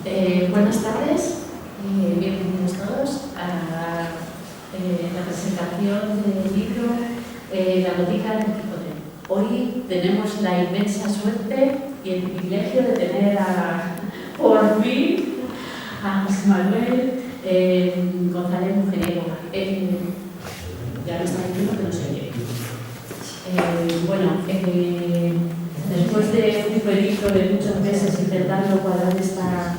Buenas tardes, bienvenidos todos a la presentación del libro La botica del Quijote. Hoy tenemos la inmensa suerte y el privilegio de tener por fin a José Manuel González Mujeriego. Ya me está diciendo que no se oye. Después de un periplo de muchos meses intentando cuadrar esta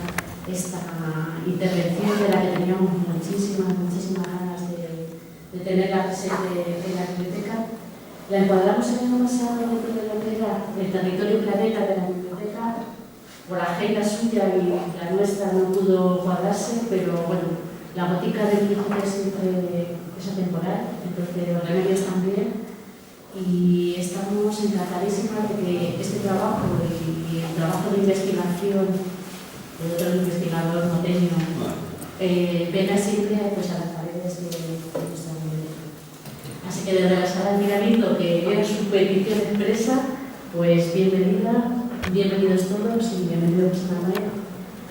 intervención de la que teníamos muchísimas ganas de tenerla presente en la biblioteca, la encuadramos el año pasado dentro de lo que era el territorio planeta de la biblioteca. Por la agenda suya y la nuestra no pudo cuadrarse, pero bueno, la botica del Quijote siempre es atemporal, entonces los remedios también. Y estamos encantadísimas de que este trabajo y el trabajo de investigación de otro investigador noteño venga siempre pues, a las paredes de nuestra biblioteca. Así que desde la sala de miramiento, que era su petición expresa, pues bienvenidos todos y bienvenidos a Manuel.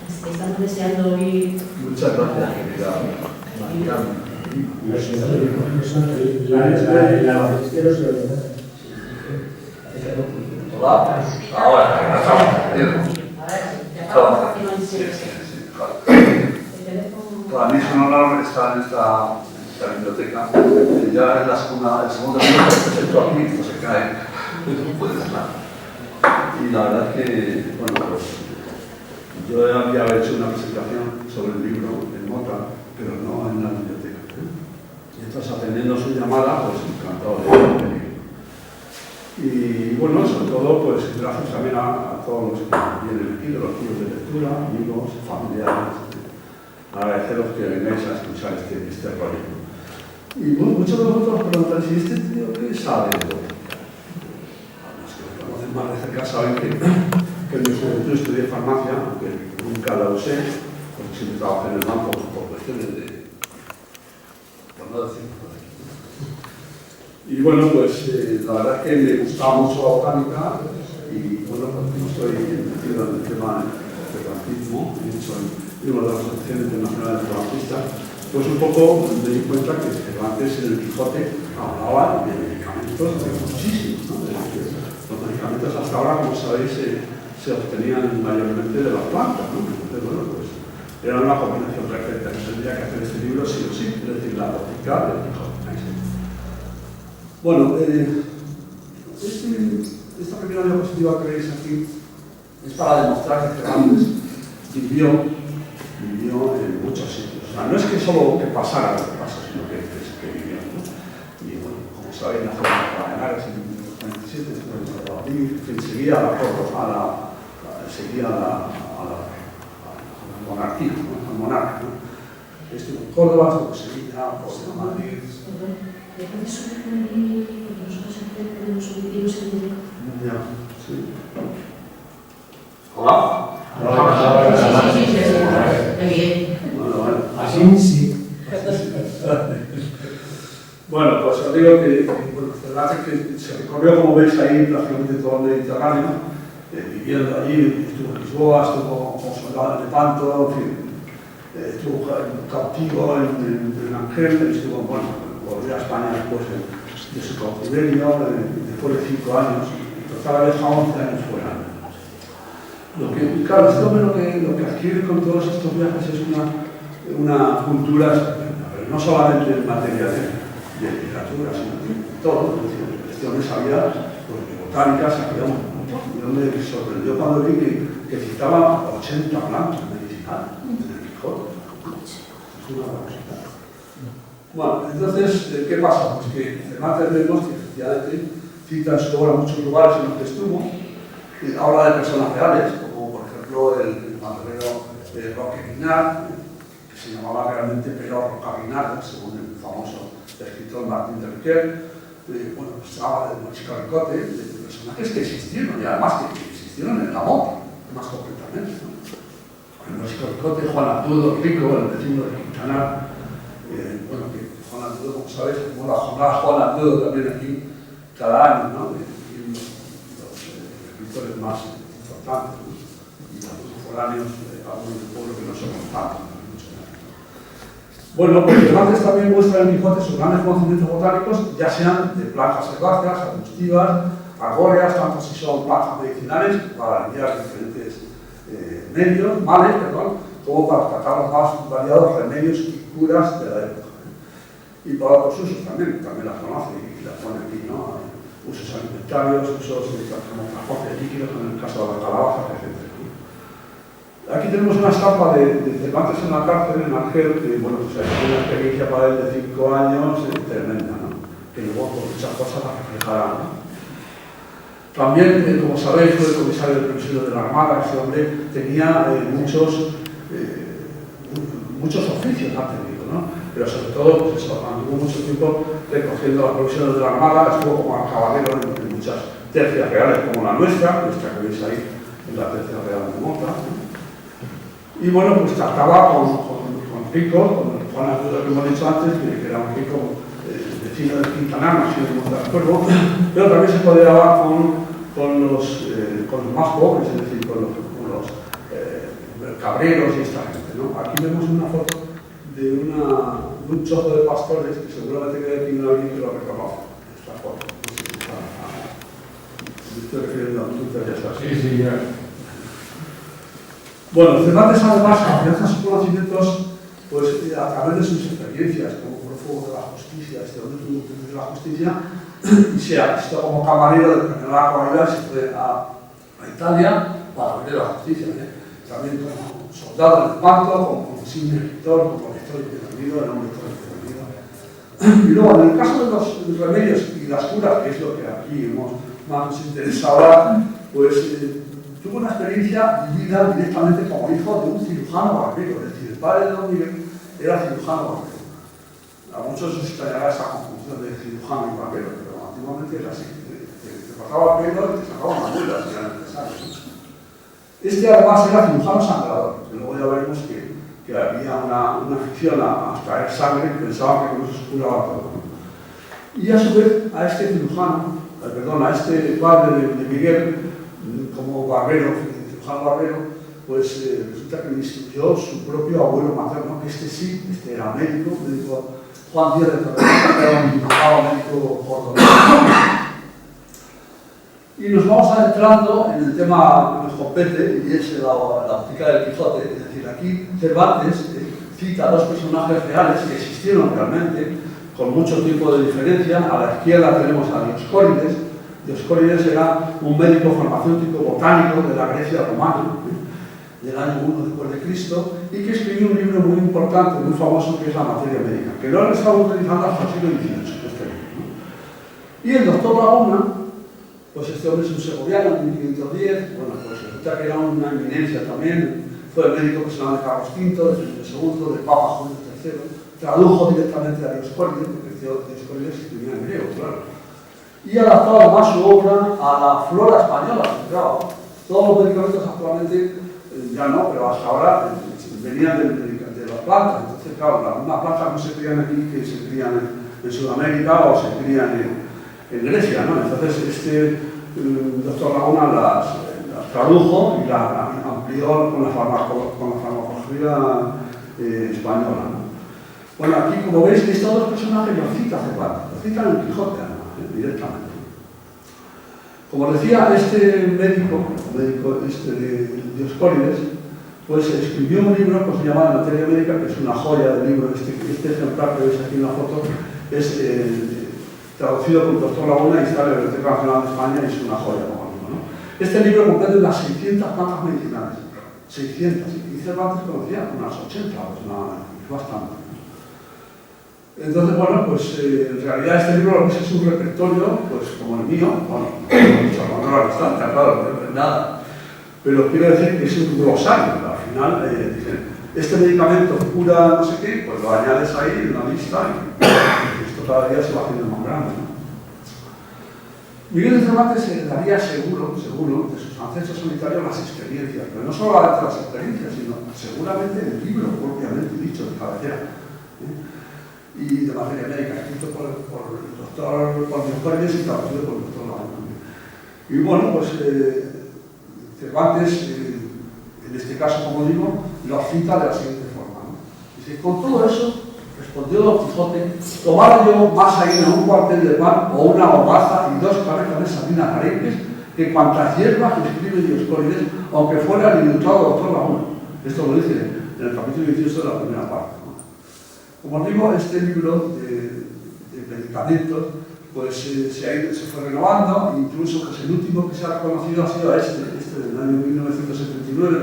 Así que estamos deseando oír. Muchas gracias, querida Maricarmen. Hola, ahora, para mí es un honor estar en esta biblioteca. Ya es el segundo libro que presento aquí, no se cae, no puede estar. Y la verdad es que, bueno, pues yo había hecho una presentación sobre el libro en Mota, pero no en la biblioteca. Y entonces, atendiendo su llamada, pues encantado de venir. Y bueno, sobre todo, pues gracias también a todos los que vienen aquí, de los clubes de lectura, amigos, familiares, agradeceros que vengáis a escuchar este rollo. Y bueno, muchos de vosotros preguntan, ¿y este tío qué sabe de botica? Los que me conocen más de cerca saben que en mi juventud estudié farmacia, aunque nunca la usé, porque siempre trabajé en el banco por cuestiones de... por no decir. Y bueno, pues la verdad es que me gustaba mucho la botánica y bueno, pues como estoy metido en el tema del plantismo, he hecho en una de las asociaciones internacionales de plantistas, pues un poco me di cuenta que antes en el Quijote hablaban de medicamentos muchísimos, ¿no? Los medicamentos hasta ahora, como sabéis, se obtenían mayormente de las plantas, ¿no? Entonces, bueno, pues era una combinación perfecta. Yo tendría que hacer este libro sí o sí, es decir, la botica del Quijote. Bueno, esta primera diapositiva que veis aquí es para demostrar que Cervantes vivió en muchos sitios. O sea, no es que solo que pasara lo que pasa, sino que vivió, ¿no? Y bueno, como sabéis, nació en Cardenares en 1947, después de Madrid, seguía a la monarquía, ¿no? Al monarca, ¿no? Estuvo en Córdoba, estuvo en Sevilla, estuvo en Madrid. ¿Le puedes subir con el porque nosotros siempre podemos subir libros en directo? Ya, sí. Hola. Sí. Muy bien. Bueno. Así sí. Bueno, pues os digo que Cervantes que se recorrió, como veis ahí, prácticamente todo el Mediterráneo, viviendo allí, estuvo en Lisboa, estuvo como soldado en Lepanto, en fin, estuvo cautivo en Argel, estuvo, bueno, volvió a España después de su cautiverio, después de 5 años, estaba dejado 11 años fuera. Claro, este hombre lo que adquiere con todos estos viajes es una cultura estupenda, pero no solamente en materia de literatura, sino de todo. Es decir, este hombre sabía, pues, de botánica, sabía un montón. Yo me sorprendió cuando vi que citaba 80 plantas medicinales en el Quijote. Es una barbaridad. Bueno, entonces, ¿qué pasa? Pues que Cervantes vemos que efectivamente cita en su obra muchos lugares en los que estuvo, habla de personas reales, como por ejemplo el maderero Roque Guinart, que se llamaba realmente Pero Rocaguinart, según el famoso escritor Martín de Riquer. Bueno, pues habla de Mochicarricote, de personajes que existieron, y además que existieron en la moda, más concretamente, ¿no? El Mochicarricote, Juan Arturo Rico, el vecino de Quintanar. Bueno, que Juan Arturo, como sabéis, como la jornada Juan Arturo también aquí cada año, ¿no? Y los escritores más importantes, ¿no? Y la foráneos, algunos del pueblo que no somos tantos. Bueno, pues Cervantes también muestra en Quijote sus grandes conocimientos botánicos, ya sean de plantas herbáceas, arbustivas, arbóreas, tanto si son plantas medicinales para aliviar diferentes males, como para tratar los más variados remedios y curas de la época. Y para otros usos también las conoce y las pone aquí, ¿no? Usos alimentarios, usos como transporte de líquidos, en el caso de las calabazas, etc. Aquí tenemos una estampa de Cervantes en la cárcel, en Argel, que bueno, pues hay una experiencia para él de 5 años tremenda, ¿no? Que luego por muchas cosas la reflejará, ¿no? También, como sabéis, fue el comisario del Prisionero de la Armada. Ese hombre tenía muchos oficios antes, ¿no? Pero sobre todo, pues eso, anduvo mucho tiempo recogiendo las provisiones de la Armada, estuvo como caballero en muchas tercias reales, como la nuestra que veis ahí, en la tercia real de Mota, ¿no? Y bueno, pues trataba con ricos, con Juan Arturo que hemos dicho antes, que era un rico vecino de Quintanar, así de de acuerdo, pero también se podía hablar con los más pobres, es decir, con los cabreros y esta gente, ¿no? Aquí vemos una foto de un chozo de pastores que seguramente que aquí no alguien que lo reconoce. Esta foto. No sé si está. Me estoy refiriendo a Twitter, ya está. Sí, ya. Bueno, Cervantes además afianza sus conocimientos pues, a través de sus experiencias, como prófugo de la justicia, hombre tuvo de la justicia, y se ha visto como camarero de la comunidad, se fue a Italia para abrir la justicia, ¿eh? También como soldado en el Panto, como insigne escritor, como lector intervenido, el hombre intervenido. Y luego, en el caso de los remedios y las curas, que es lo que aquí más nos interesa ahora, pues tuvo una experiencia vivida directamente como hijo de un cirujano barbero, es decir, el padre de Don Miguel era cirujano barbero. A muchos os extrañará esa confusión de cirujano y barbero, pero antiguamente era así, te cortaba el pelo y te sacaba una muela, si era necesario. Este además era cirujano sangrador, que luego ya veremos que había una afición a extraer sangre y pensaban que con eso se curaba todo. Y a su vez, a este cirujano, a este padre de Miguel, como barbero, cirujano barbero, pues resulta que le instruyó su propio abuelo materno, que este era médico Juan Díaz de Torrejón, que era un diputado médico cordobés. Y nos vamos adentrando en el tema del Jopete, y es la óptica del Quijote. Es decir, aquí Cervantes cita a dos personajes reales que existieron realmente, con mucho tiempo de diferencia. A la izquierda tenemos a Dioscórides. Dioscórides era un médico farmacéutico botánico de la Grecia romana, del año 1 después de Cristo, y que escribió un libro muy importante, muy famoso, que es La materia médica, que lo han estado utilizando hasta el siglo XVIII, este libro, ¿no? Y el doctor Laguna, pues este hombre es un segoviano, en 1510, bueno, pues resulta que era una eminencia también, fue el médico personal de Carlos V, de Felipe II, del Papa Julio III, tradujo directamente a Dioscórides, porque Dioscórides escribía en griego, claro, y adaptó además su obra a la flora española. Claro, todos los medicamentos actualmente, ya no, pero hasta ahora venían de las plantas. Entonces, claro, las mismas plantas no se crían aquí que se crían en Sudamérica o se crían en Grecia, ¿no? Entonces, este doctor Laguna las tradujo y las amplió con la farmacología española, ¿no? Bueno, aquí, como veis, estos dos personajes los cita Cervantes, los citan en el Quijote, además, directamente. Como decía, este médico de Dioscórides, pues escribió un libro que se llama La materia médica, que es una joya del libro. Este ejemplar que veis aquí en la foto es traducido por el doctor Laguna y está en la Biblioteca Nacional de España y es una joya, como digo, ¿no? Este libro comprende las 600 plantas medicinales, 600, y Cervantes conocía unas 80 aproximadamente, es bastante. Entonces, bueno, pues en realidad este libro lo que es un repertorio, pues como el mío, bueno, no lo bastante, claro, no es nada, pero quiero decir que es un glosario. Al final dicen, este medicamento cura no sé qué, pues lo añades ahí en una lista y esto cada día se va haciendo más grande, ¿no? Miguel de Cervantes daría seguro de sus ancestros sanitarios las experiencias, pero no solo las experiencias, sino seguramente el libro propiamente dicho de cabecera, y de materia médica, escrito por el doctor Dioscórides y traducido por el doctor Laguna. Y bueno, pues Cervantes en este caso, como digo, lo cita de la siguiente forma, ¿no? Dice, con todo eso, respondió Don Quijote, tomara yo más ahí un cuartel de pan o una hogaza y 2 cabezas de sardinas arenques que cuantas hierbas que escribe Dioscórides, aunque fuera el ilustrado doctor Laguna. Esto lo dice en el capítulo 18 de la primera parte, ¿no? Como os digo, este libro de medicamentos pues, se fue renovando, incluso pues, el último que se ha reconocido ha sido este del año 1979,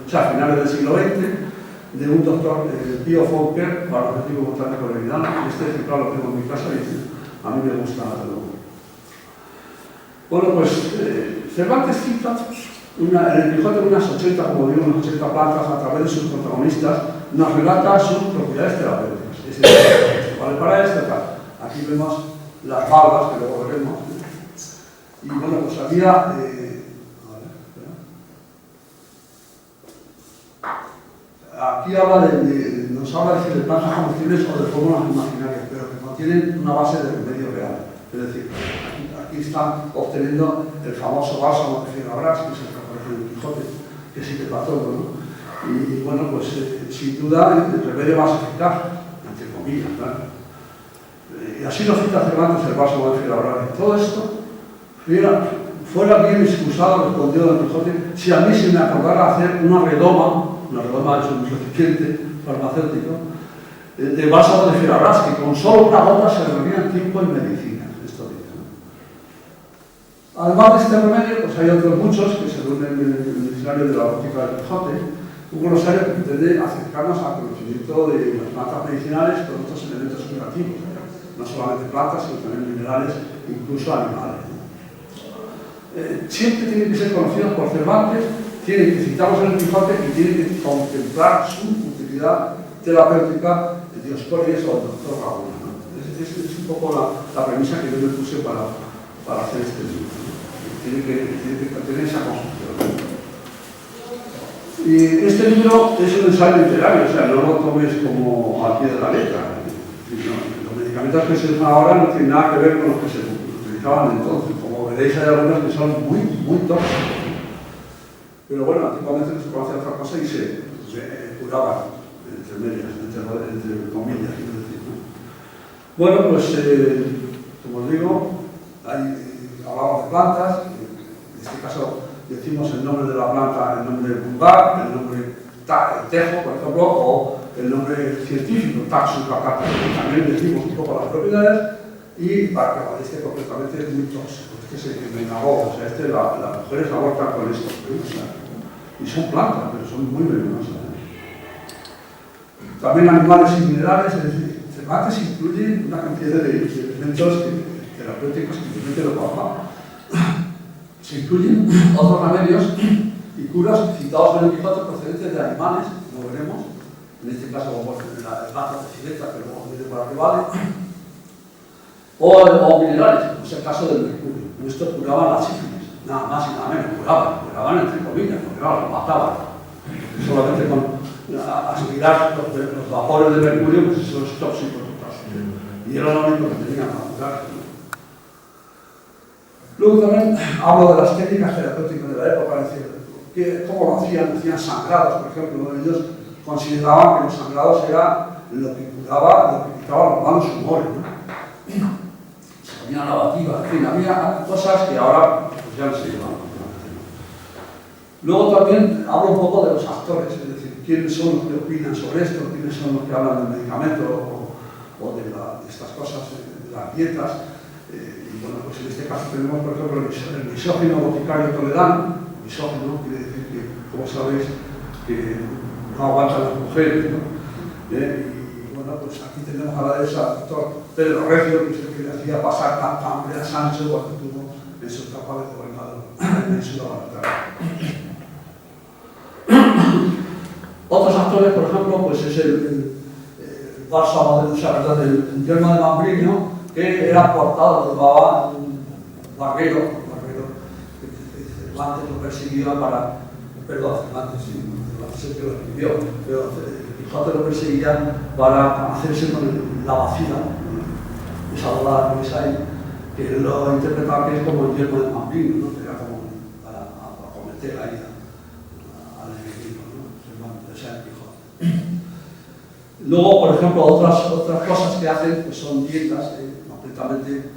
o sea, a finales del siglo XX, de un doctor, Pío Fonker, para el objetivo botánico de Vidal. Este ejemplar lo tengo en mi casa y a mí me gusta luego. Bueno, pues Cervantes cita en el Quijote unas 80, como digo, unas 80 plantas a través de sus protagonistas, nos relata sus propiedades terapéuticas. Es decir, vale para esto, tal. Aquí vemos las valvas, que luego veremos. Y bueno, pues había... aquí habla nos habla de plantas comestibles o de fórmulas imaginarias, pero que contienen una base de remedio real. Es decir, aquí están obteniendo el famoso bálsamo de Fierabrás, que es el que aparece en el Quijote, que sí que para todo, ¿no? Y bueno, pues sin duda el remedio más eficaz, entre comillas, ¿verdad? Y así lo cita Cervantes el bálsamo de Fierabrás. Todo esto fuera bien excusado, respondió Don Quijote, si a mí se me acordara hacer una redoma es un recipiente farmacéutico, de bálsamo de Fierabrás, que con solo una gota se reunía tiempo en medicina. Esto dice, ¿no? Además de este remedio, pues hay otros muchos que se reúnen en el diccionario de la botica del Quijote, un glosario que pretende acercarnos al conocimiento de las plantas medicinales con otros elementos curativos, no solamente plantas, sino también minerales, incluso animales. Siempre tienen que ser conocidos por Cervantes, tienen que citarlos en el Quijote y tienen que contemplar su utilidad terapéutica de Dioscórides o del doctor Laguna, ¿no? Es un poco la premisa que yo me puse para hacer este libro, ¿no? Tiene que tener esa construcción. Y este libro es un ensayo literario, o sea, no lo tomes como al pie de la letra. Los medicamentos que se usan ahora no tienen nada que ver con los que se utilizaban entonces. Como veréis, hay algunos que son muy, muy tóxicos. Pero bueno, antiguamente no se conocía otra cosa y se curaban, entre medias, entre comillas, quiero decir, ¿no? Bueno, pues, como os digo, hablamos de plantas, en este caso decimos el nombre de la planta, el nombre vulgar, el nombre tejo, por ejemplo, o el nombre científico, taxus vacata. También decimos un poco las propiedades y para que este completamente es muy tóxico. Este es el menagogo, o sea, las mujeres abortan con esto, ¿no? O sea, y son plantas, pero son muy venenosas, ¿eh? También animales y minerales, es decir, Cervantes incluye una cantidad de elementos terapéuticos que simplemente lo papá. Se incluyen otros remedios y curas citados en el Quijote procedentes de animales, como veremos, en este caso como el gato de Fileta, que luego viene por aquí, vale, o minerales, como es el caso del mercurio. Estos curaban la sífilis, nada más y nada menos, curaban entre comillas, porque claro, lo mataban. Solamente con aspirar los vapores de mercurio, pues eso es tóxico. Y era lo único que tenían para curar. Luego también hablo de las técnicas terapéuticas de la época, es decir, cómo lo hacían, hacían sangrados, por ejemplo. Ellos consideraban que los sangrados era lo que curaba, lo que quitaba los malos humores, ¿no? Se ponían lavativas, en fin, había cosas que ahora pues, ya no se llevan. Luego también hablo un poco de los actores, es decir, quiénes son los que opinan sobre esto, quiénes son los que hablan del medicamento o de estas cosas, de las dietas. Y bueno, pues en este caso tenemos, por ejemplo, el misógino boticario toledano. Misógino quiere decir que, como sabéis, que no aguantan las mujeres, ¿no? Y bueno, pues aquí tenemos a la dehesa al doctor Pedro Recio, que es el que le hacía pasar tanta hambre a Sancho cuando tuvo en su etapa de gobernador en Sudamérica. Otros actores, por ejemplo, pues es el bálsamo del yermo de Mambrino, que era portado, lo llevaba un barrero que Cervantes lo persiguió para, perdón, Cervantes sí, Cervantes es el que lo escribió, pero Quijote lo perseguía para hacerse con la vacía, esa boda que veis ahí, que él lo interpretaba que es como el yermo de Mambrino, ¿no? Que era como para acometer ahí al San Quijote. Luego, por ejemplo, otras cosas que hacen pues son dietas, completamente.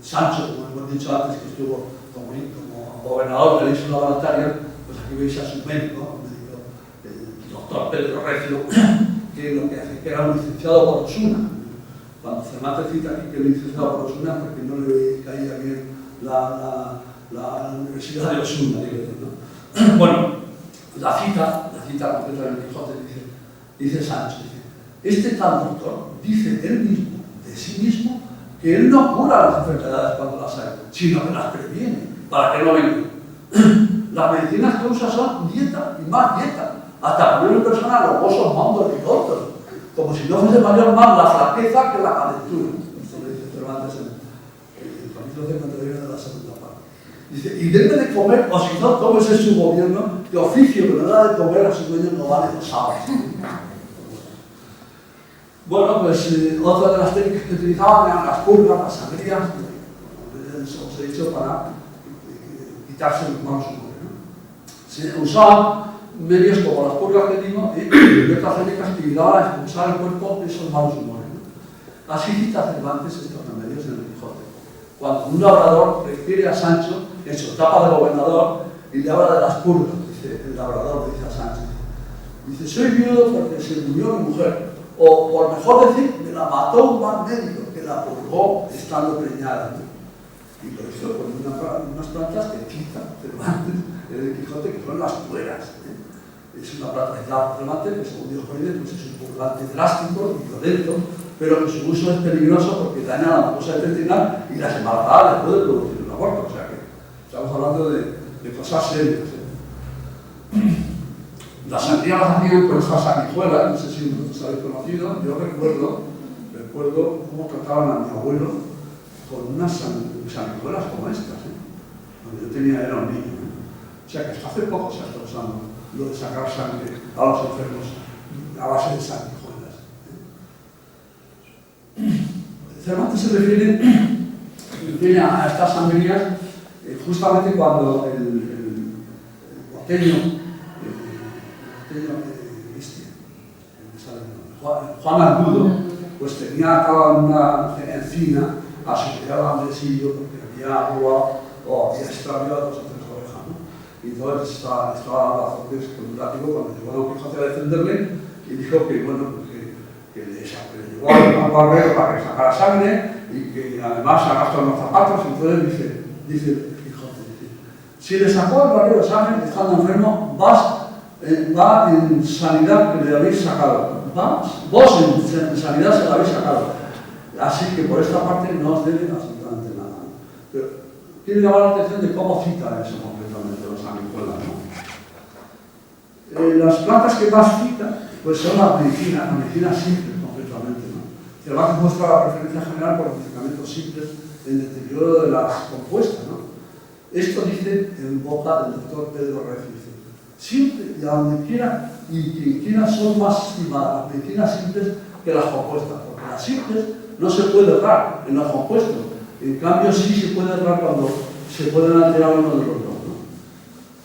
Sancho, como hemos dicho antes, que estuvo como gobernador de la isla Barataria, pues aquí veis a su médico, el doctor Pedro Recio, que lo que hace que era un licenciado por Osuna. Cuando Cervantes cita aquí que es licenciado por Osuna, porque no le caía bien la Universidad de Osuna, ¿no? Bueno, la cita completa en el Quijote dice Sancho, este tal doctor dice él mismo, de sí mismo, que él no cura las enfermedades cuando las hay, sino que las previene, para que no vengan. Las medicinas que usa son dieta y más dieta, hasta poner en persona los osos mandos y otros, como si no fuese mayor mal la flaqueza que la calentura. Esto lo dice Cervantes en el capítulo 51 de la segunda parte. Dice, y debe de comer, o si no, tómese su gobierno, que oficio que no da de comer a su dueño no vale 2 sábados. Bueno, pues otra de las técnicas que utilizaban eran las purgas, las sangrías, os he dicho, para quitarse los malos humores, ¿no? Se usaban medios como las purgas que digo y otras técnicas que ayudaban a expulsar el cuerpo de esos malos humores, ¿no? Así cita Cervantes estos remedios en el Quijote. Cuando un labrador refiere a Sancho en su etapa de gobernador y le habla de las purgas, dice el labrador, dice a Sancho, dice, soy viudo porque se murió mi mujer. O, por mejor decir, me la mató un mal médico que la purgó estando preñada, ¿no? Y lo hizo con unas plantas que cita Cervantes en el Quijote, que son las pueras, ¿eh? Es una planta aislada por Cervantes, que según Diogenes pues es un purgante drástico y violento, pero que su uso es peligroso porque daña la mucosa intestinal y las embarazadas le puede producir un aborto. O sea que estamos hablando de cosas serias, ¿eh? Las sangrías las hacían con estas sanguijuelas, no sé si vosotros habéis conocido. Yo recuerdo cómo trataban a mi abuelo con unas sanguijuelas como estas, ¿eh? Cuando yo era un niño, ¿eh? O sea que hasta hace poco se está usando lo de sacar sangre a los enfermos a base de sanguijuelas, ¿eh? Cervantes se refiere a estas sangrías justamente cuando el porteño Juan Argudo, pues tenía atado en una encina a su criado Andresillo porque había robado o había extraviado 2 o 3 ovejas, ¿no? Y entonces estaba a azotes con un látigo cuando llegó Don Quijote a defenderle y dijo que, bueno, que le llevó al barbero para que sacara sangre y que además se gastó en los zapatos. Y entonces dice Quijote, si le sacó al barbero sangre estando enfermo, va en sanidad que le habéis sacado. Vos en sanidad se la habéis sacado. Así que por esta parte no os deben absolutamente nada. Pero quiero llamar la atención de cómo cita eso completamente los sanguijuelas, ¿no? Las plantas que más cita pues son la medicina simple completamente, ¿no? Cervantes muestra la preferencia general por los medicamentos simples en deterioro de las compuestas, ¿no? Esto dice en boca del doctor Pedro Recio. Siempre y a donde quiera y quien quiera son más estimadas las medicinas simples que las compuestas, porque las simples no se puede errar en los compuestos, en cambio sí se puede errar cuando se pueden alterar uno de los dos, ¿no?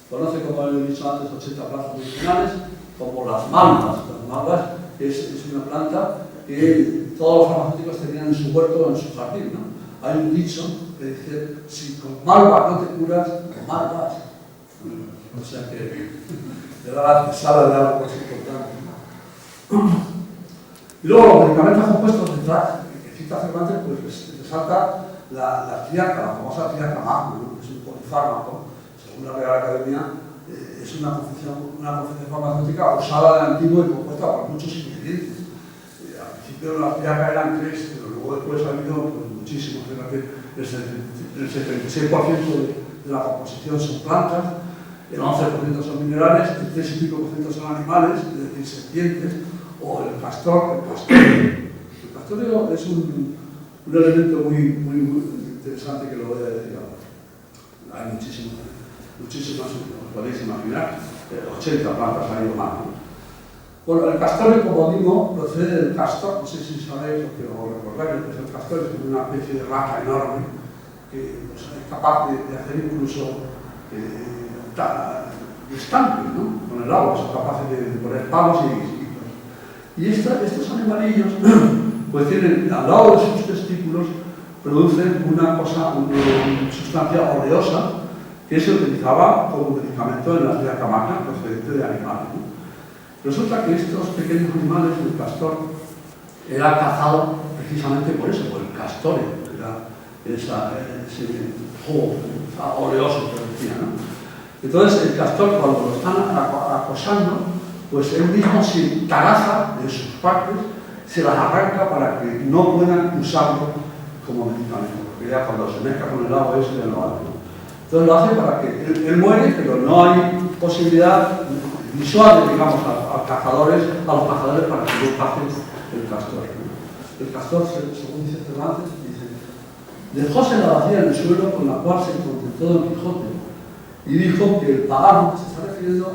Conoce, como he dicho antes, 80 plantas medicinales, como las malvas. Las malvas es una planta que todos los farmacéuticos tenían en su huerto o en su jardín, ¿no? Hay un dicho que dice, si con malva no te curas, con malvas. O sea que le da la pesada de algo más importante, ¿no? Y luego los medicamentos compuestos que cita Cervantes, pues resalta la triaca, la famosa triaca magna, ¿no? Que es un polifármaco, según la Real Academia, es una confección farmacéutica usada de antiguo y compuesta por muchos ingredientes. Al principio la triaca eran 3, pero luego después ha habido pues, muchísimos. El 76% de la composición son plantas, el 11% son minerales, el 3 y pico % son animales, es decir, serpientes, o el castorio. El castorio es un elemento muy interesante que lo voy a decir ahora. Hay muchísimas, os podéis imaginar, 80 plantas hay o más, ¿no? Bueno, el castorio, como digo, procede del castor, no sé si sabéis o recordáis lo que es el castor, es una especie de rata enorme que pues, es capaz de hacer incluso estanque, ¿no? Con el agua, son capaces de poner palos y estos animalillos pues tienen, al lado de sus testículos, producen una sustancia oleosa que se utilizaba como medicamento en las diacamacas procedente de animales, ¿no? Resulta que estos pequeños animales, el castor, era cazado precisamente por eso, por el castore, que era ese jugo oleoso que decía, ¿no? Entonces el castor, cuando lo están acosando, pues él mismo se tagaza de sus partes, se las arranca para que no puedan usarlo como medicamento, porque ya cuando se mezcla con el agua eso ya no vale, ¿no? Entonces lo hace para que él muere, pero no hay posibilidad visual, digamos, a los cazadores para que no pasen el castor, ¿no? El castor, según dice Cervantes, dejóse la vacía en el suelo con la cual se contentó Don Quijote y dijo que el pagano, se está refiriendo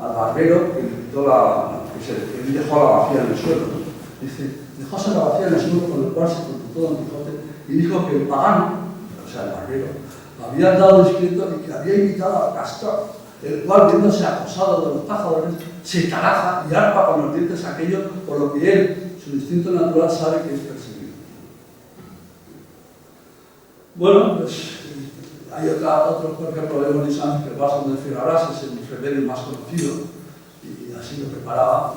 al barbero que él dejó la vacía en el suelo, ¿no? Dice, dejóse la vacía en el suelo con el cual se contentó Don Quijote y dijo que el pagano, o sea el barbero, había dado escrito y que había invitado al castor, el cual, viéndose acosado de los cazadores, se tagaza y arpa con los dientes aquello por lo que él, su instinto natural, sabe que es perseguido. Bueno, pues hay otro, por ejemplo, de Bonizán, que pasa donde Figabras, es el remedio más conocido, y así lo preparaba.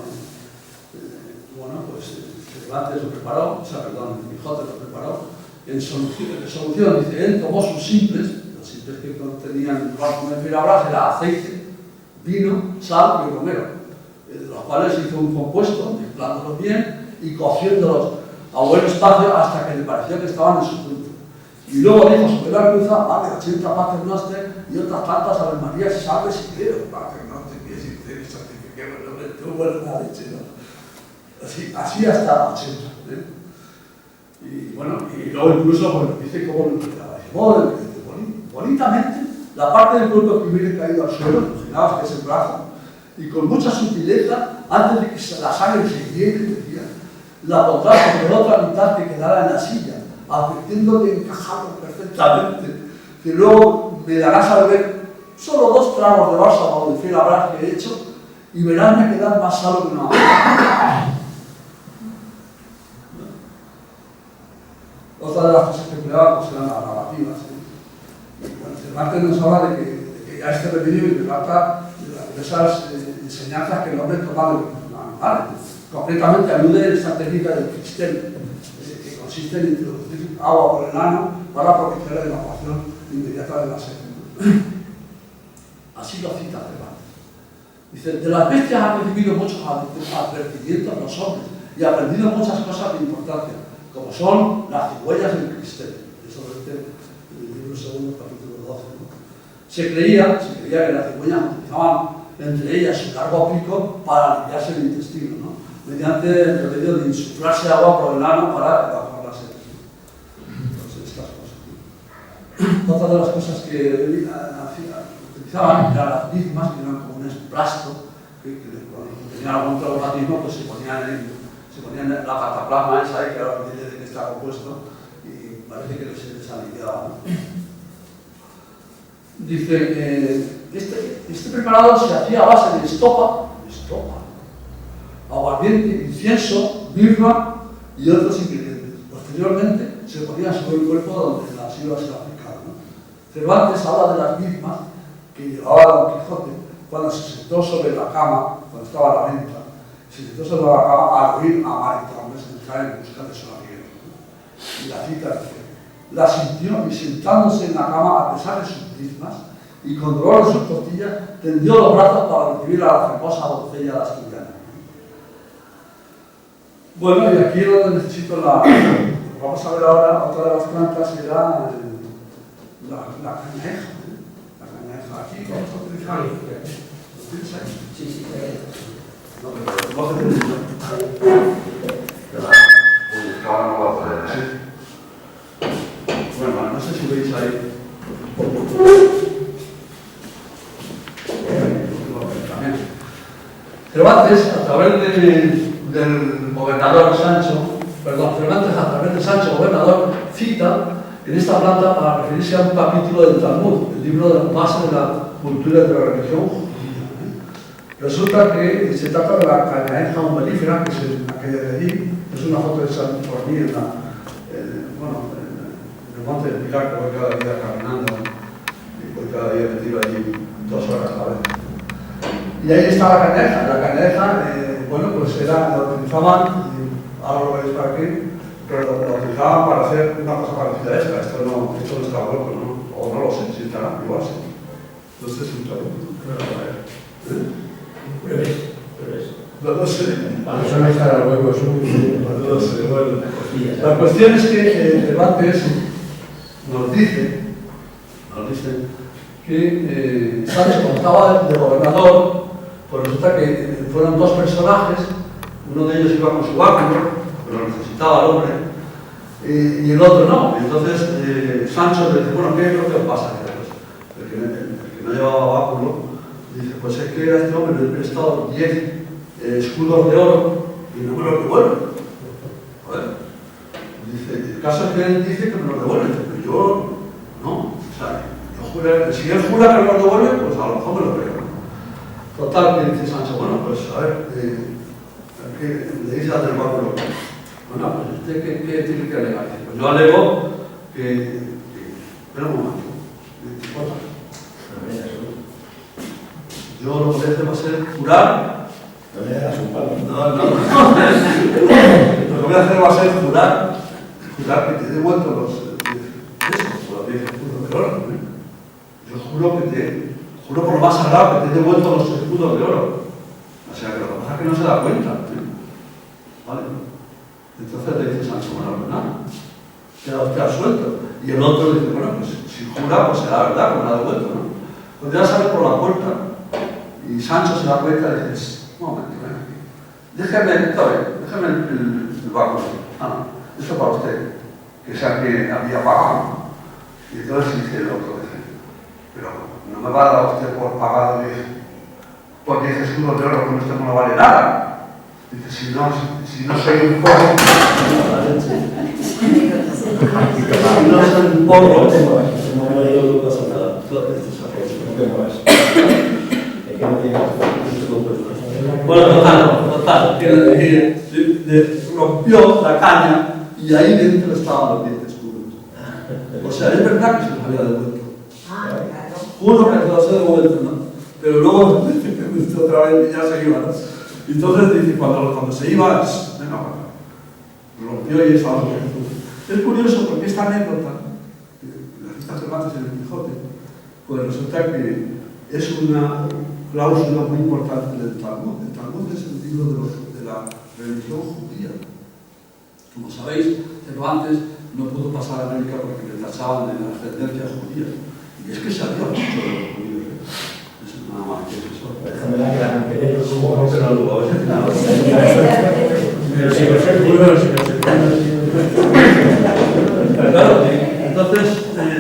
Bueno, pues Cervantes lo preparó, o sea, perdón, Quijote lo preparó. En solución, dice, él tomó sus simples, los simples que contenían el bálsamo de Figabras era aceite, vino, sal y romero, de los cuales hizo un compuesto, mezclándolos bien y cociéndolos a buen espacio hasta que le pareció que estaban en su punto. Y luego dijo sobre la cruza, vale, 80 pater noster y otras tantas Ave Marías, salves y creo, pater noster, que es y santifiquemos el nombre de tu buena leche, ¿no? Así hasta 80, ¿eh? Y bueno, y luego incluso bueno, dice cómo lo bonitamente la parte del cuerpo que hubiera caído al suelo, imaginabas que es el brazo, y con mucha sutileza, antes de que la sangre se llene, decía, la pondrá sobre otra mitad que quedara en la silla, advirtiendo de encajarlo perfectamente, que luego me darás a beber solo 2 tragos de bálsamo de Figabras que he hecho, y verásme quedar más salo que una vaca. Otra de las cosas que empleaba pues, eran las lavativas, ¿eh? Y bueno, Cervantes nos habla de que a este remedio le trata de esas enseñanzas que el hombre toma de los animales. Concretamente alude esta técnica del Fixtel, que consiste en introducir agua por el ano para propiciar la evacuación inmediata de la sed. Así lo cita Cervantes. Dice, de las bestias han recibido muchos advertimientos los hombres y aprendido muchas cosas de importancia, como son las cigüeñas del Cristel. Eso lo dice en el libro segundo, capítulo 12. ¿no? Se creía que las cigüeñas utilizaban entre ellas su largo pico para limpiarse el intestino, ¿no? Mediante el remedio de insuflarse agua por el ano para evacuar la sed. Entonces, estas cosas. ¿No? Otra de las cosas que utilizaban eran las bizmas, que eran como un esplasto, que cuando tenían algún traumatismo, pues se ponían la cataplasma esa, que ahora dice de que está compuesto, y parece que se les aliviaba, ¿no? Dice que este preparado se hacía a base de estopa, aguardiente, incienso, mirra y otros ingredientes. Posteriormente se ponía sobre el cuerpo donde las iba a ser aplicada, ¿no? Cervantes habla de las mismas que llevaba Don Quijote cuando se sentó sobre la cama, cuando estaba a la venta, se sentó sobre la cama al oír a Maritornes entrar en busca de su amigo, ¿no? Y la cita dice, la sintió y sentándose en la cama a pesar de sus mismas y con dolor de sus costillas tendió los brazos para recibir a la hermosa doncella de asturiana. Bueno, y aquí es donde necesito vamos a ver ahora otra de las plantas, que era la cañaja. La cañaja aquí, vamos a utilizar. ¿Lo tienes ahí? Sí. No, pero no se tiene. Bueno, no sé si veis ahí. Cervantes, a través del gobernador Sancho, Cervantes, a través de Sancho, gobernador, cita en esta planta para referirse a un capítulo del Talmud, el libro de base de la cultura de la religión judía. Resulta que se trata de la cañaeja umbelífera, que es aquella de allí. Es una foto de San Torní en el monte del Pilar, que voy cada día caminando y voy cada día metido allí 2 horas a la vez. Y ahí está la cañaeja. La cañaeja, bueno, pues lo utilizaban, ahora lo veis para aquí, pero lo utilizaban para hacer una cosa parecida a esta. Esto no está hueco, ¿no? O no lo sé, si estará, igual sí. Entonces es un trabajo. No sé. Para eso no estará el hueco, es un... No sé, bueno. La cuestión es que Cervantes nos dice que Sancho, cuando estaba de gobernador, pues resulta que fueron 2 personajes, uno de ellos iba con su báculo, pero lo necesitaba el hombre, y el otro no. Entonces Sancho le dice, bueno, ¿qué es lo que os pasa? El que no llevaba báculo, dice, pues es que a este hombre le he prestado 10 escudos de oro y no me los devuelve. Dice, el caso es que él dice que me los devuelve, pero yo no. O sea, si él jura que me los devuelve, pues a lo mejor me lo creo. Total, que dice Sancho, bueno, pues a ver, le dice al del báculo, bueno, pues usted qué tiene que alegar. Pues yo alego que espera un momento, yo lo que voy a hacer va a ser jurar. No le das un palo. No. Lo que voy a hacer va a ser jurar que te he devuelto los 10 escudos de oro. Yo juro por lo más sagrado que te he devuelto los escudos de oro. O sea, que lo que pasa es que no se da cuenta. ¿Vale? Entonces le dice Sancho, bueno, pues nada, queda usted absuelto. Y el otro dice, bueno, pues si jura, pues será verdad, que me lo ha devuelto, ¿no? Pues ya sale por la puerta y Sancho se da cuenta y dice, un momento, ven aquí. Déjeme el báculo. Esto para usted, que sea que había pagado. Y entonces dice el otro, pero no me va a dar usted por pagado por 10 escudos de oro, con esto no vale nada. Dice, si no soy un porro, no me digo que pasa nada. No te muevas. Es que no tiene bueno, total, que rompió la caña y ahí dentro estaban los 10 escudos. O sea, es verdad que se los había devuelto. Juro que se los he devuelto, ¿no? Pero luego otra vez ya se iba, ¿no? Entonces dice, cuando se iba, venga, rompió y estaba los 10 escudos. Es curioso porque esta anécdota, la cita Cervantes en el Quijote, pues resulta que es una cláusula muy importante del Talmud. El Talmud es el libro de la religión judía. Como sabéis, Cervantes no pudo pasar a América porque le tachaban de la ascendencia judía. Y es que sabía mucho de los judíos. Eso es nada más que eso. Déjame la que la manqué yo como no se lo digo. Pero si claro, entonces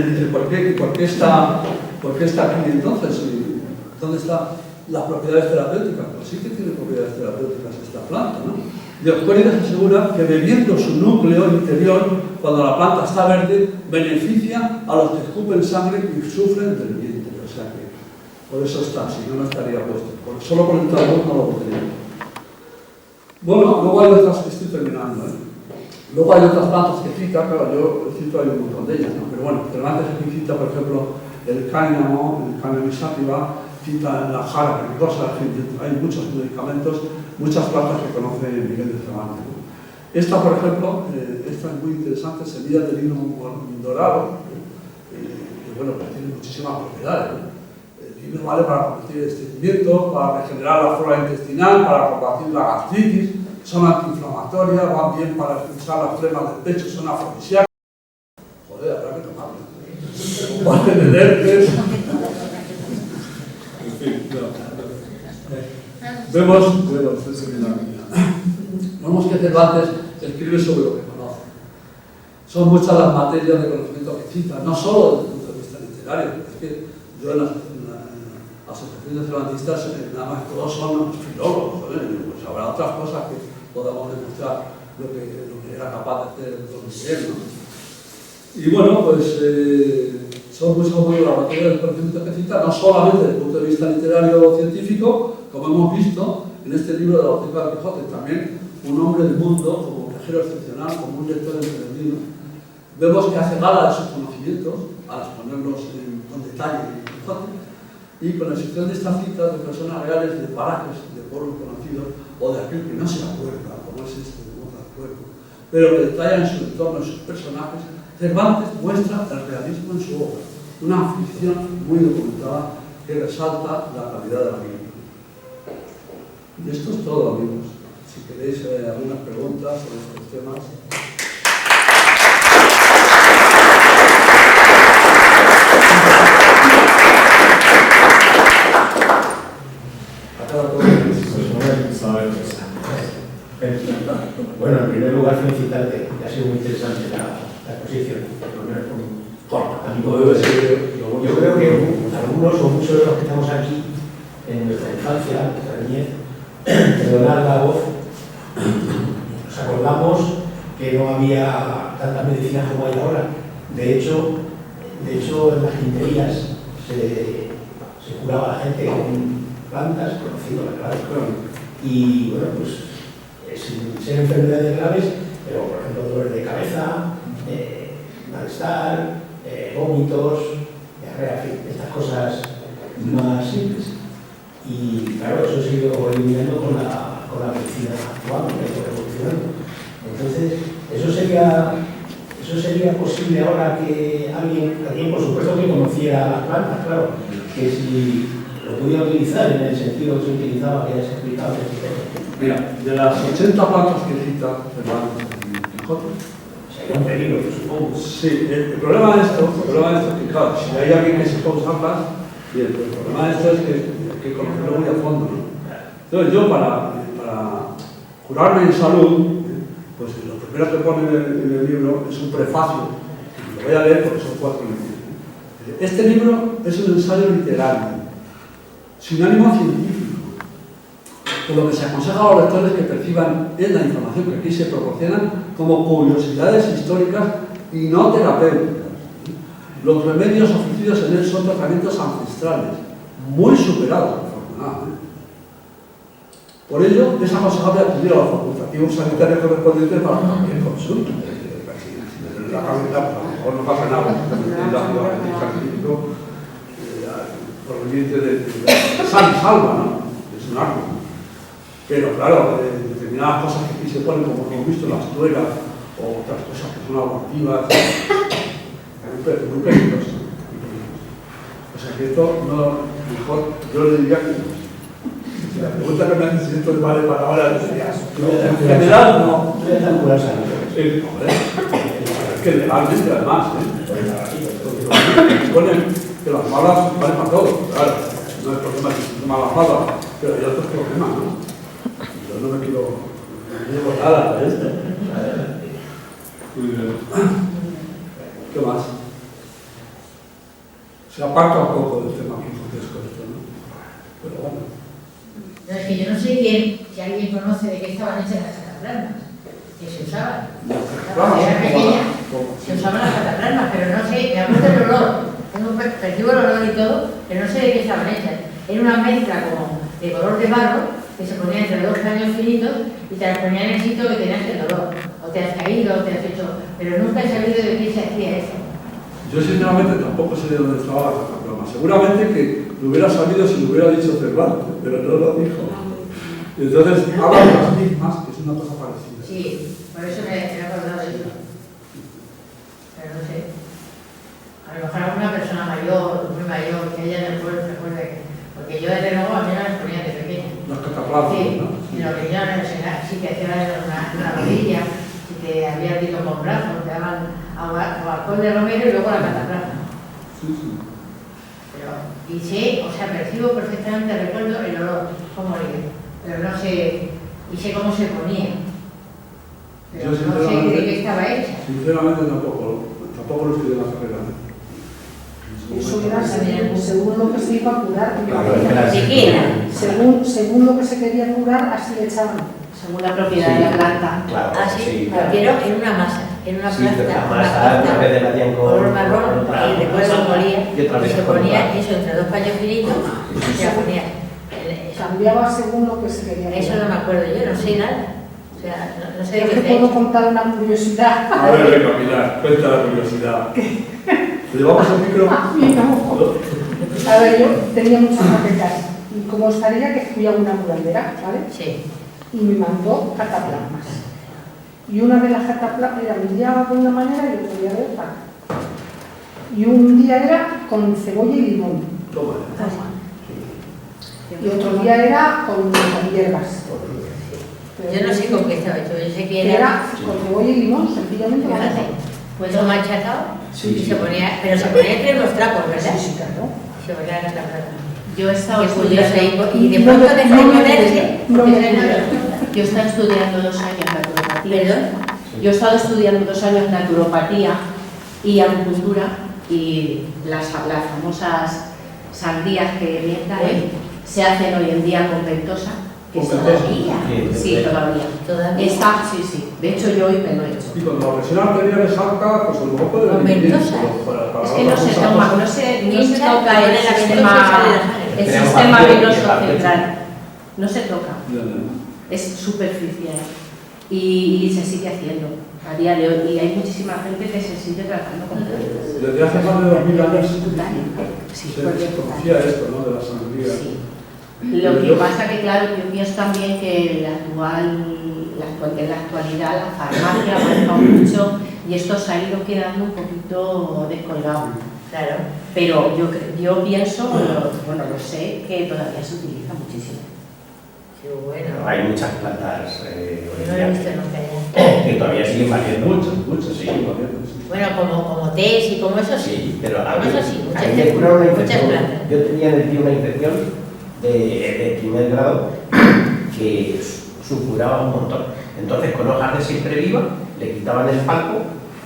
dice, ¿por qué está aquí entonces? ¿Dónde están las propiedades terapéuticas? Pues sí que tiene propiedades terapéuticas esta planta, ¿no? Dioscórides asegura que bebiendo su núcleo interior, cuando la planta está verde, beneficia a los que escupen sangre y sufren del vientre. O sea que por eso está, si no, no estaría puesto. Solo por el Talmud no lo podría. Bueno, luego hay otras, estoy terminando, Luego hay otras plantas que cita, claro, yo cito hay un montón de ellas, ¿no? Pero bueno, Cervantes aquí cita, por ejemplo, el cáñamo sativa, cita la jara peligrosa, hay muchos medicamentos, muchas plantas que conoce Miguel de Cervantes, ¿no? Esta, por ejemplo, esta es muy interesante, semilla de lino dorado, que bueno, pues tiene muchísimas propiedades, ¿no? El lino vale para combatir el estreñimiento, para regenerar la flora intestinal, para combatir la gastritis, son antiinflamatorias, van bien para expulsar las flemas del pecho, son afrodisíacas. Joder, habrá que tomarlas. Vale, de herpes. En fin, vemos que Cervantes escribe sobre lo que conoce. Son muchas las materias de conocimiento que cita, no solo desde el punto de vista literario, es que yo en las asociaciones cervantistas nada más todos son filólogos, pues habrá otras cosas que podamos demostrar lo que era capaz de hacer Don Miguel, ¿no? Y bueno, pues son muy saludables la materia del conocimiento que cita, no solamente desde el punto de vista literario o científico, como hemos visto en este libro de la Ortega del Quijote, también un hombre del mundo, como viajero excepcional, como un lector empedernido. Vemos que hace gala de sus conocimientos, al exponerlos con detalle en el Quijote, y con la excepción de estas citas de personas reales, de parajes, de pueblos conocidos, o de aquel que no se acuerda, como es este de Mota del Pueblo, pero que detalla en su entorno, en sus personajes, Cervantes muestra el realismo en su obra, una ficción muy documentada que resalta la calidad de la vida. Y esto es todo, amigos. Si queréis algunas preguntas sobre estos temas. Bueno, en primer lugar, felicitarte, que ha sido muy interesante la exposición. Yo creo que algunos o muchos de los que estamos aquí, en nuestra infancia, en nuestra niñez, perdonad la voz, nos acordamos que no había tantas medicinas como hay ahora. De hecho en las quinterías se curaba a la gente con plantas, conociendo la clave. Y bueno, pues sin ser enfermedades graves, pero por ejemplo dolores de cabeza, malestar, vómitos, diarrea, en fin, estas cosas más simples. Y claro, eso se ha ido eliminando con la medicina actual, que ha ido evolucionando. Entonces, eso sería posible ahora que alguien por supuesto que conociera las plantas, claro, que si lo podía utilizar en el sentido que se utilizaba, que ya se ha explicado. Mira, de las 80 plantas que cita Cervantes en el Quijote, sería un peligro, yo supongo. sí, el problema de esto es que, claro, si hay alguien que sepa usarlas, bien, pero el problema de esto es que hay que conocerlo muy a fondo, ¿no? Entonces yo, para curarme en salud, pues lo primero que pone en el libro es un prefacio, que lo voy a leer porque son 4 líneas. Este libro es un ensayo literario, sin ánimo científico, por lo que se aconseja a los lectores que perciban en la información que aquí se proporciona como curiosidades históricas y no terapéuticas. Los remedios ofrecidos en él son tratamientos ancestrales, muy superados, afortunadamente. Por ello, es aconsejable acudir a los facultativos sanitarios correspondientes para cualquier consulta. Si la cabeza, a lo mejor no pasa nada, el ácido científico proveniente de sal y salva, ¿no? Es un árbol. Pero claro, determinadas cosas que aquí se ponen, como hemos visto, las tueras o otras cosas que son abortivas, muy peligrosas. O sea que esto, mejor, yo le diría que si la pregunta que me haces si esto vale para ahora, en general no. Sí, hombre, es que legalmente además, ponen que las malas valen para todo, claro, no es problema de malas malas, pero hay otros problemas, ¿no? Yo no me llevo nada de esto. ¿Qué más? Se aparta un poco del tema quijotesco esto, ¿no? Pero bueno. No, es que yo no sé si alguien conoce de qué estaban hechas las cataplasmas, que se usaban. Cuando era pequeña se usaban las cataplasmas, pero no sé, me acuerdo el olor, percibo el olor y todo, pero no sé de qué estaban hechas. Era una mezcla como de color de barro, que se ponía entre dos caños finitos y te las ponía en el sitio que tenías el dolor. O te has caído, o te has hecho... Pero nunca he sabido de qué se hacía eso. Yo sinceramente tampoco sé de dónde estaba la cataplasma. Seguramente que lo hubiera sabido si lo hubiera dicho Cervantes, pero no lo dijo. Entonces, habla de las mismas, que es una cosa parecida. Sí, por eso me he acordado de eso. Pero no sé. A lo mejor alguna persona mayor, muy mayor, que haya en el pueblo se acuerde que... Porque yo desde luego a mí no me ponía de pequeña. Las cataplasmas, sí, ¿no? Y los riñones, si te hacían una rodilla, si te habías ido con brazos, te daban alcohol de romero y luego la cataplasma. Sí. Y sé, o sea, percibo perfectamente, recuerdo el olor, cómo olía, pero no sé, y sé cómo se ponía. Pero Yo no sé de qué estaba hecha. Sinceramente tampoco lo estudié en la carrera. Eso era según lo que se iba a curar. Según lo que se quería curar, así le echaban. Según la propiedad de la planta. Claro, Ah, sí, pero en una masa. en una Sí, pero plaza, además a veces la hacían color marrón, y recuerdo molía, y otra vez se con ponía blanco. eso entre dos paños finitos y se la ponía. Cambiaba según lo que se quería. Eso no me acuerdo yo, no sé nada. O sea, no sé de Yo qué te está puedo hecho. contar una curiosidad. A ver, venga, Pilar, cuenta la curiosidad. ¿Te llevamos el micro? A mí no. A ver, yo tenía muchas maquetas y como estaría que fui a una muralera, ¿vale? Sí. Y me mandó cataplasmas. Y una de las cataplasmas era un día de una manera y otro día de otra. Y un día era con cebolla y limón. Toma. Y otro día era con hierbas. Yo no sé con qué estaba hecho, yo sé que Era era con cebolla y limón, sencillamente. fíjate, pues lo machacado Sí, y sí. se ponía, pero se ponía entre los trapos, ¿verdad? Sí, claro. Se ponía la cataplasma. Yo he estado Qué curioso, estudiando, y de pronto deja de ponerse, No porque me no digas. yo he estado estudiando 2 años naturopatía. ¿Perdón? Yo he estado estudiando 2 años naturopatía y acupuntura y las famosas sandías que bien caen se hacen hoy en día con ventosa. Que ¿Con todavía, ventosa? sí, todavía. Todavía. Está, sí, sí. De hecho, yo hoy me lo he hecho. Y cuando la presión arterial es alta, pues a lo mejor puede Con venir bien, ventosa. pero para Es que no se otras toma, cosas- no se Hincha, toca cae en el la ventosa y sistema, sale la sangre. el Tenemos sistema vacío, venoso vacío. central. No se toca. Ya, ya. Es superficial y se sigue haciendo a día de hoy y hay muchísima gente que se sigue tratando con plantas. Desde hace más de 2000 años Sí, se porque conocía esto, ¿no? De la sangría. sí. Lo que pasa que claro, yo pienso también que en la actualidad la farmacia ha avanzado mucho y esto se ha ido quedando un poquito descolgado. Claro. Pero yo pienso, bueno, lo sé, que todavía se utiliza muchísimo. Qué bueno. Hay muchas plantas Yo no lo he visto nunca ya. que todavía siguen valiendo. Muchas, Sí. Bueno, como tés y como eso sí. Sí, pero a Como mí, eso sí, a mí me curaron una muchas infección. plantas. Yo tenía en el pie una infección de primer grado que supuraba un montón. Entonces, con hojas de siempre viva, le quitaban el palco,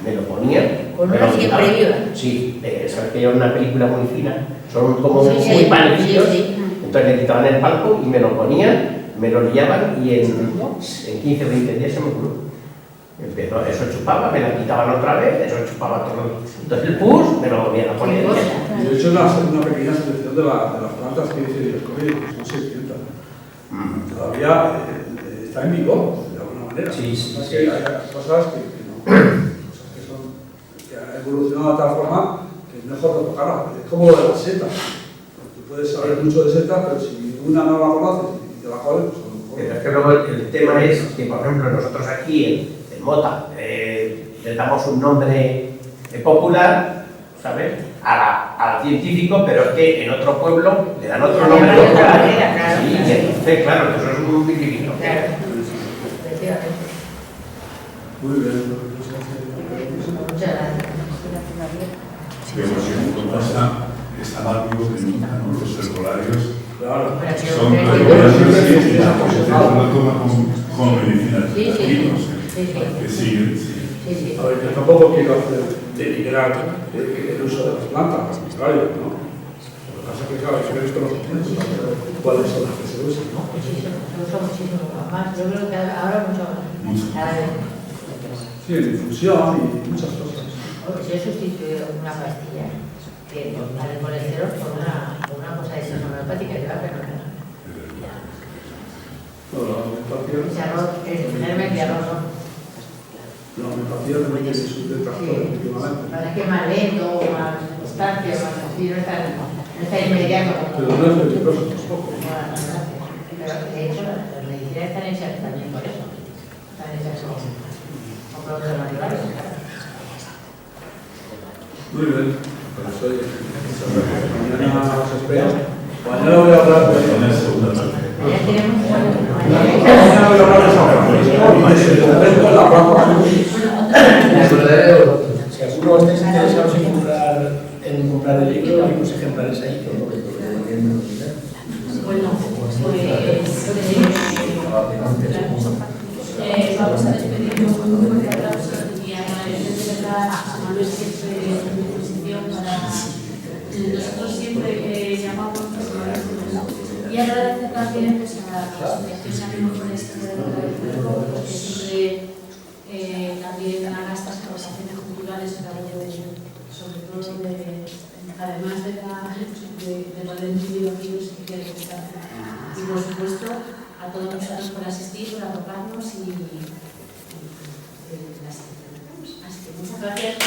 me lo ponían. ¿Con me una lo siempre quitaban. viva? Sí, sabes que hay una película muy fina, son como Sí, sí, muy parecidos. sí, sí. Entonces le quitaban el palco y me lo ponían, me lo liaban y en 15 o 20 días se me curó. Empezó, eso chupaba, me la quitaban otra vez, eso chupaba todo. Entonces el pus me lo volvían a poner. Qué cosa. Y de hecho, una pequeña selección de las plantas que dice Dioscuri, pues son 600. Todavía está en vigor, de alguna manera. Sí, sí, Es sí. que hay cosas que no. Cosas que han evolucionado de tal forma que es mejor no tocarlas. Es como lo de las setas. Tú puedes saber mucho de setas, pero si una no la conoces y te la jodes, pues a lo mejor. Pero es que luego el tema es que, por ejemplo, nosotros aquí en Mota le damos un nombre popular, ¿sabes? Al científico, pero es que en otro pueblo le dan otro Le nombre llaman de otra popular. manera, claro, Sí, claro. y entonces, claro, eso es muy difícil. Claro. Efectivamente. Muy bien. Muchas gracias. Pero como está más vivo que nunca, ¿no? Los herbolarios Claro. Bueno, yo son creo que- herbolarios que la no toma con medicinas Sí, sí. activas, Sí, sí. que siguen, sí. Sí, sí. A ver, yo tampoco quiero hacer denigrar el uso de las plantas, al contrario, ¿no? Lo que pasa es que, claro, yo he visto los ejemplos para ver cuáles son las que se usan, ¿no? Muchísimo. Se usa muchísimo más. Yo creo que ahora mucho más. Mucho. Cada vez. Sí, en infusión y muchas cosas. Yo he sustituido una pastilla para el colesterol por una cosa de esas homeopática que va fenomenal. Bueno, la homeopatía, Ese arroz, generalmente arroz, ¿no? la homeopatía también tiene sus detractores últimamente. Para que más lento, más constante, más así, no está inmediato Pero como... no es peligroso tampoco. Pero de hecho las medicinas están hechas también por eso. Están hechas con productos naturales. Muy bien. Pues oye, muchas gracias. Mañana os espero. Mañana voy a hablar de... Con la segunda parte. Ya tenemos Mañana voy a hablar de San Francisco y de su momento en la Plaza Si alguno estáis interesados en comprar el libro, hay unos ejemplares ahí. Bueno, vamos a despedirnos con un fuerte aplauso y agradecer de verdad a Manuel siempre su disposición para nosotros siempre que llamamos pues Manuel siempre. Y agradecer también pues, a la asociación Ánimo por este porque siempre también haga estas el desarrollo sobre todo además de poder incidir aquí los que quieren estar. Y por supuesto a todos nosotros por asistir, por arroparnos y así que muchas gracias.